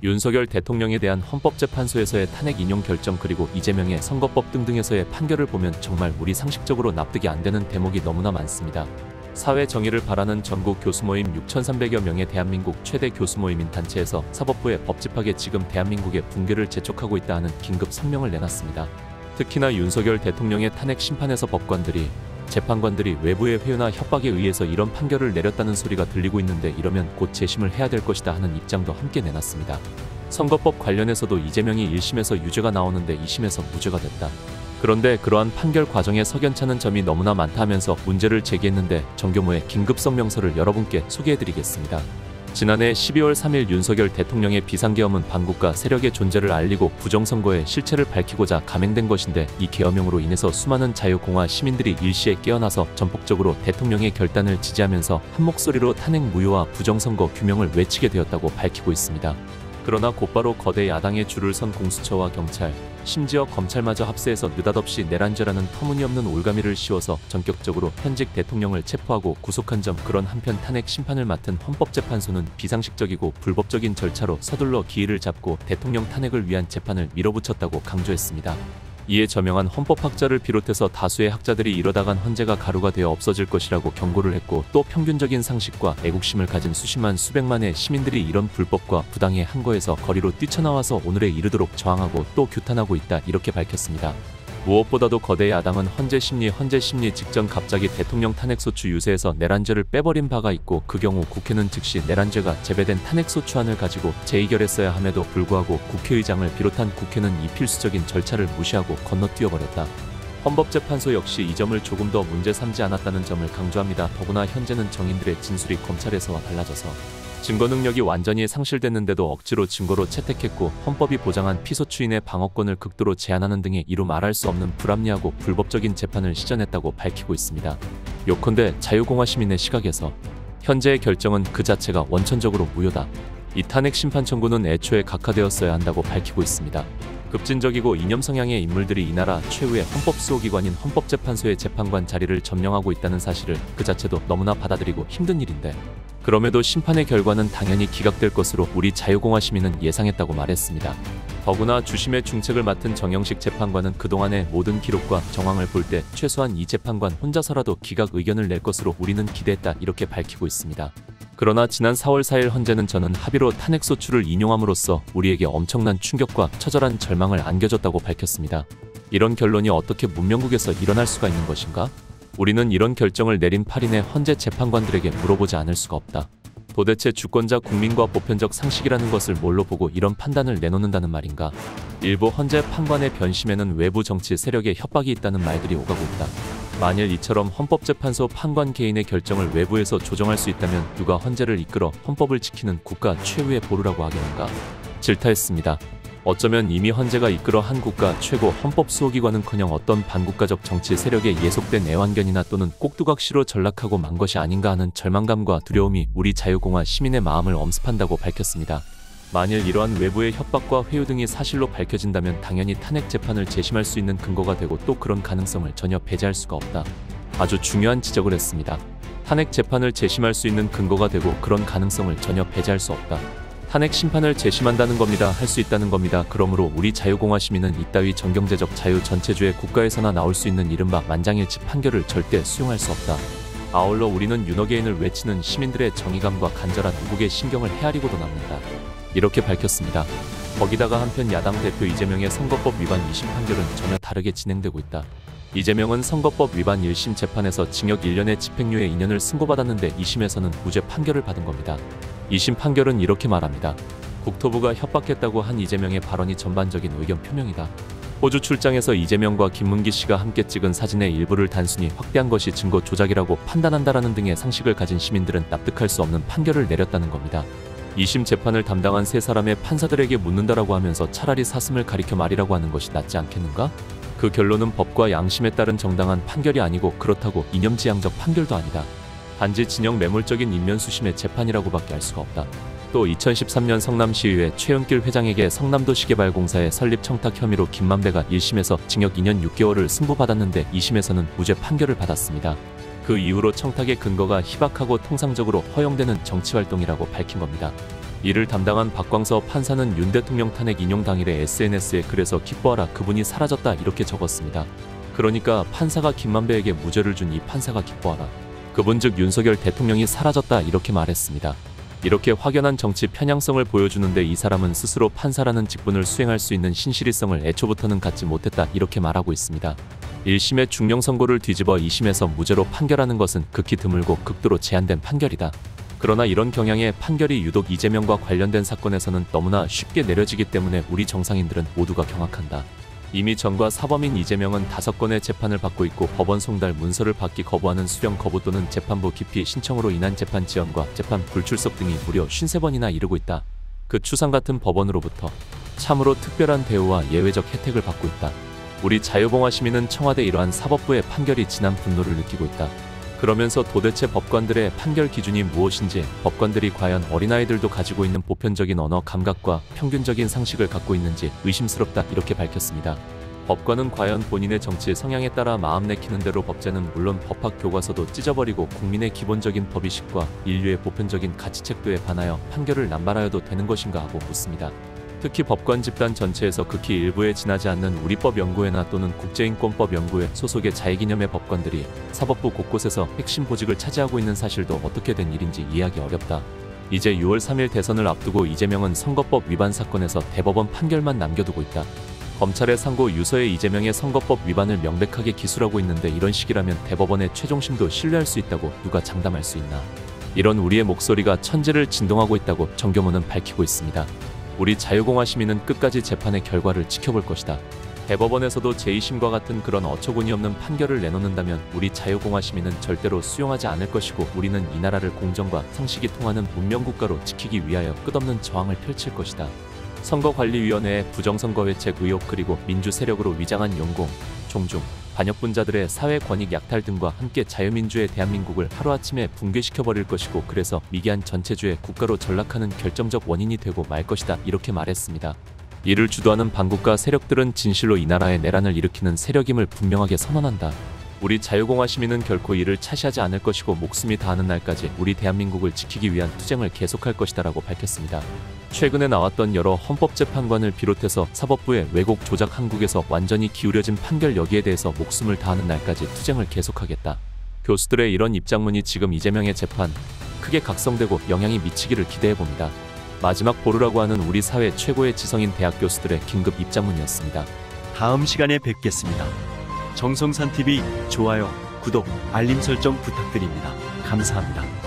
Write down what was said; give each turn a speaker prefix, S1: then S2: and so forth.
S1: 윤석열 대통령에 대한 헌법재판소에서의 탄핵 인용 결정 그리고 이재명의 선거법 등등에서의 판결을 보면 정말 우리 상식적으로 납득이 안 되는 대목이 너무나 많습니다. 사회 정의를 바라는 전국 교수모임 6,300여 명의 대한민국 최대 교수모임인 단체에서 사법부에 법집하게 지금 대한민국의 붕괴를 재촉하고 있다 하는 긴급 성명을 내놨습니다. 특히나 윤석열 대통령의 탄핵 심판에서 법관들이 재판관들이 외부의 회유나 협박에 의해서 이런 판결을 내렸다는 소리가 들리고 있는데 이러면 곧 재심을 해야 될 것이다 하는 입장도 함께 내놨습니다. 선거법 관련해서도 이재명이 1심에서 유죄가 나오는데 2심에서 무죄가 됐다. 그런데 그러한 판결 과정에 석연찮은 점이 너무나 많다 하면서 문제를 제기했는데 정교무의 긴급 성명서를 여러분께 소개해드리겠습니다. 지난해 12월 3일 윤석열 대통령의 비상계엄은 반국가 세력의 존재를 알리고 부정선거의 실체를 밝히고자 감행된 것인데 이 계엄령으로 인해서 수많은 자유공화 시민들이 일시에 깨어나서 전폭적으로 대통령의 결단을 지지하면서 한 목소리로 탄핵 무효와 부정선거 규명을 외치게 되었다고 밝히고 있습니다. 그러나 곧바로 거대 야당의 줄을 선 공수처와 경찰, 심지어 검찰마저 합세해서 느닷없이 내란죄라는 터무니없는 올가미를 씌워서 전격적으로 현직 대통령을 체포하고 구속한 점, 그런 한편 탄핵 심판을 맡은 헌법재판소는 비상식적이고 불법적인 절차로 서둘러 기일을 잡고 대통령 탄핵을 위한 재판을 밀어붙였다고 강조했습니다. 이에 저명한 헌법학자를 비롯해서 다수의 학자들이 이러다간 헌재가 가루가 되어 없어질 것이라고 경고를 했고, 또 평균적인 상식과 애국심을 가진 수십만 수백만의 시민들이 이런 불법과 부당의 한거에서 거리로 뛰쳐나와서 오늘에 이르도록 저항하고 또 규탄하고 있다, 이렇게 밝혔습니다. 무엇보다도 거대 야당은 헌재 심리 직전 갑자기 대통령 탄핵소추 유세에서 내란죄를 빼버린 바가 있고, 그 경우 국회는 즉시 내란죄가 제배된 탄핵소추안을 가지고 재의결했어야 함에도 불구하고 국회의장을 비롯한 국회는 이 필수적인 절차를 무시하고 건너뛰어버렸다. 헌법재판소 역시 이 점을 조금 더 문제 삼지 않았다는 점을 강조합니다. 더구나 현재는 정인들의 진술이 검찰에서와 달라져서 증거 능력이 완전히 상실됐는데도 억지로 증거로 채택했고, 헌법이 보장한 피소추인의 방어권을 극도로 제한하는 등의 이루 말할 수 없는 불합리하고 불법적인 재판을 시전했다고 밝히고 있습니다. 요컨대 자유공화 시민의 시각에서 현재의 결정은 그 자체가 원천적으로 무효다. 이 탄핵 심판 청구는 애초에 각하되었어야 한다고 밝히고 있습니다. 급진적이고 이념 성향의 인물들이 이 나라 최후의 헌법수호기관인 헌법재판소의 재판관 자리를 점령하고 있다는 사실을 그 자체도 너무나 받아들이고 힘든 일인데, 그럼에도 심판의 결과는 당연히 기각될 것으로 우리 자유공화 시민은 예상했다고 말했습니다. 더구나 주심의 중책을 맡은 정영식 재판관은 그동안의 모든 기록과 정황을 볼 때 최소한 이 재판관 혼자서라도 기각 의견을 낼 것으로 우리는 기대했다, 이렇게 밝히고 있습니다. 그러나 지난 4월 4일 헌재는 저는 합의로 탄핵소추를 인용함으로써 우리에게 엄청난 충격과 처절한 절망을 안겨줬다고 밝혔습니다. 이런 결론이 어떻게 문명국에서 일어날 수가 있는 것인가? 우리는 이런 결정을 내린 8인의 헌재 재판관들에게 물어보지 않을 수가 없다. 도대체 주권자 국민과 보편적 상식이라는 것을 뭘로 보고 이런 판단을 내놓는다는 말인가? 일부 헌재 판관의 변심에는 외부 정치 세력의 협박이 있다는 말들이 오가고 있다. 만일 이처럼 헌법재판소 판관 개인의 결정을 외부에서 조정할 수 있다면 누가 헌재를 이끌어 헌법을 지키는 국가 최후의 보루라고 하겠는가? 질타했습니다. 어쩌면 이미 헌재가 이끌어 한 국가 최고 헌법수호기관은커녕 어떤 반국가적 정치 세력에 예속된 애완견이나 또는 꼭두각시로 전락하고 만 것이 아닌가 하는 절망감과 두려움이 우리 자유공화 시민의 마음을 엄습한다고 밝혔습니다. 만일 이러한 외부의 협박과 회유 등이 사실로 밝혀진다면 당연히 탄핵 재판을 재심할 수 있는 근거가 되고, 또 그런 가능성을 전혀 배제할 수가 없다. 아주 중요한 지적을 했습니다. 탄핵 재판을 재심할 수 있는 근거가 되고 그런 가능성을 전혀 배제할 수 없다. 탄핵 심판을 재심한다는 겁니다. 할 수 있다는 겁니다. 그러므로 우리 자유공화 시민은 이따위 정경제적 자유 전체주의 국가에서나 나올 수 있는 이른바 만장일치 판결을 절대 수용할 수 없다. 아울러 우리는 윤어게인을 외치는 시민들의 정의감과 간절한 우국의 심경을 헤아리고도 남는다, 이렇게 밝혔습니다. 거기다가 한편 야당 대표 이재명의 선거법 위반 2심 판결은 전혀 다르게 진행되고 있다. 이재명은 선거법 위반 1심 재판에서 징역 1년에 집행유예 2년을 승고받았는데 2심에서는 무죄 판결을 받은 겁니다. 2심 판결은 이렇게 말합니다. 국토부가 협박했다고 한 이재명의 발언이 전반적인 의견 표명이다. 호주 출장에서 이재명과 김문기 씨가 함께 찍은 사진의 일부를 단순히 확대한 것이 증거 조작이라고 판단한다라는 등의 상식을 가진 시민들은 납득할 수 없는 판결을 내렸다는 겁니다. 2심 재판을 담당한 3사람의 판사들에게 묻는다라고 하면서 차라리 사슴을 가리켜 말이라고 하는 것이 낫지 않겠는가? 그 결론은 법과 양심에 따른 정당한 판결이 아니고, 그렇다고 이념지향적 판결도 아니다. 단지 진영 매몰적인 인면수심의 재판이라고밖에 알 수가 없다. 또 2013년 성남시의회 최은길 회장에게 성남도시개발공사의 설립 청탁 혐의로 김만배가 1심에서 징역 2년 6개월을 승부받았는데 2심에서는 무죄 판결을 받았습니다. 그 이후로 청탁의 근거가 희박하고 통상적으로 허용되는 정치활동이라고 밝힌 겁니다. 이를 담당한 박광서 판사는 윤 대통령 탄핵 인용 당일에 SNS에 "그래서 기뻐하라, 그분이 사라졌다" 이렇게 적었습니다. 그러니까 판사가 김만배에게 무죄를 준 이 판사가 기뻐하라, 그분 즉 윤석열 대통령이 사라졌다 이렇게 말했습니다. 이렇게 확연한 정치 편향성을 보여주는데 이 사람은 스스로 판사라는 직분을 수행할 수 있는 신실성을 애초부터는 갖지 못했다 이렇게 말하고 있습니다. 1심의 중형 선고를 뒤집어 2심에서 무죄로 판결하는 것은 극히 드물고 극도로 제한된 판결이다. 그러나 이런 경향의 판결이 유독 이재명과 관련된 사건에서는 너무나 쉽게 내려지기 때문에 우리 정상인들은 모두가 경악한다. 이미 전과 사범인 이재명은 5건의 재판을 받고 있고 법원 송달 문서를 받기 거부하는 수령 거부 또는 재판부 기피 신청으로 인한 재판 지연과 재판 불출석 등이 무려 53번이나 이르고 있다. 그 추상 같은 법원으로부터 참으로 특별한 대우와 예외적 혜택을 받고 있다. 우리 자유봉화 시민은 청와대 이러한 사법부의 판결이 진한 분노를 느끼고 있다. 그러면서 도대체 법관들의 판결 기준이 무엇인지, 법관들이 과연 어린아이들도 가지고 있는 보편적인 언어 감각과 평균적인 상식을 갖고 있는지 의심스럽다 이렇게 밝혔습니다. 법관은 과연 본인의 정치 성향에 따라 마음 내키는 대로 법제는 물론 법학 교과서도 찢어버리고 국민의 기본적인 법의식과 인류의 보편적인 가치책도에 반하여 판결을 남발하여도 되는 것인가 하고 묻습니다. 특히 법관 집단 전체에서 극히 일부에 지나지 않는 우리법연구회나 또는 국제인권법연구회 소속의 자익이념의 법관들이 사법부 곳곳에서 핵심 보직을 차지하고 있는 사실도 어떻게 된 일인지 이해하기 어렵다. 이제 6월 3일 대선을 앞두고 이재명은 선거법 위반 사건에서 대법원 판결만 남겨두고 있다. 검찰의 상고 유서에 이재명의 선거법 위반을 명백하게 기술하고 있는데 이런 식이라면 대법원의 최종심도 신뢰할 수 있다고 누가 장담할 수 있나. 이런 우리의 목소리가 천지를 진동하고 있다고 정교문은 밝히고 있습니다. 우리 자유공화 시민은 끝까지 재판의 결과를 지켜볼 것이다. 대법원에서도 제2심과 같은 그런 어처구니없는 판결을 내놓는다면 우리 자유공화 시민은 절대로 수용하지 않을 것이고 우리는 이 나라를 공정과 상식이 통하는 문명국가로 지키기 위하여 끝없는 저항을 펼칠 것이다. 선거관리위원회의 부정선거 회책 의혹 그리고 민주 세력으로 위장한 용공, 종중, 반역분자들의 사회 권익 약탈 등과 함께 자유민주의 대한민국을 하루아침에 붕괴시켜버릴 것이고 그래서 미개한 전체주의 국가로 전락하는 결정적 원인이 되고 말 것이다 이렇게 말했습니다. 이를 주도하는 반국가 세력들은 진실로 이 나라에 내란을 일으키는 세력임을 분명하게 선언한다. 우리 자유공화 시민은 결코 이를 차시하지 않을 것이고 목숨이 다하는 날까지 우리 대한민국을 지키기 위한 투쟁을 계속할 것이다 라고 밝혔습니다. 최근에 나왔던 여러 헌법재판관을 비롯해서 사법부의 왜곡 조작 한국에서 완전히 기울여진 판결 여기에 대해서 목숨을 다하는 날까지 투쟁을 계속하겠다. 교수들의 이런 입장문이 지금 이재명의 재판 크게 각성되고 영향이 미치기를 기대해봅니다. 마지막 보루라고 하는 우리 사회 최고의 지성인 대학 교수들의 긴급 입장문이었습니다.
S2: 다음 시간에 뵙겠습니다. 정성산TV 좋아요, 구독, 알림 설정 부탁드립니다. 감사합니다.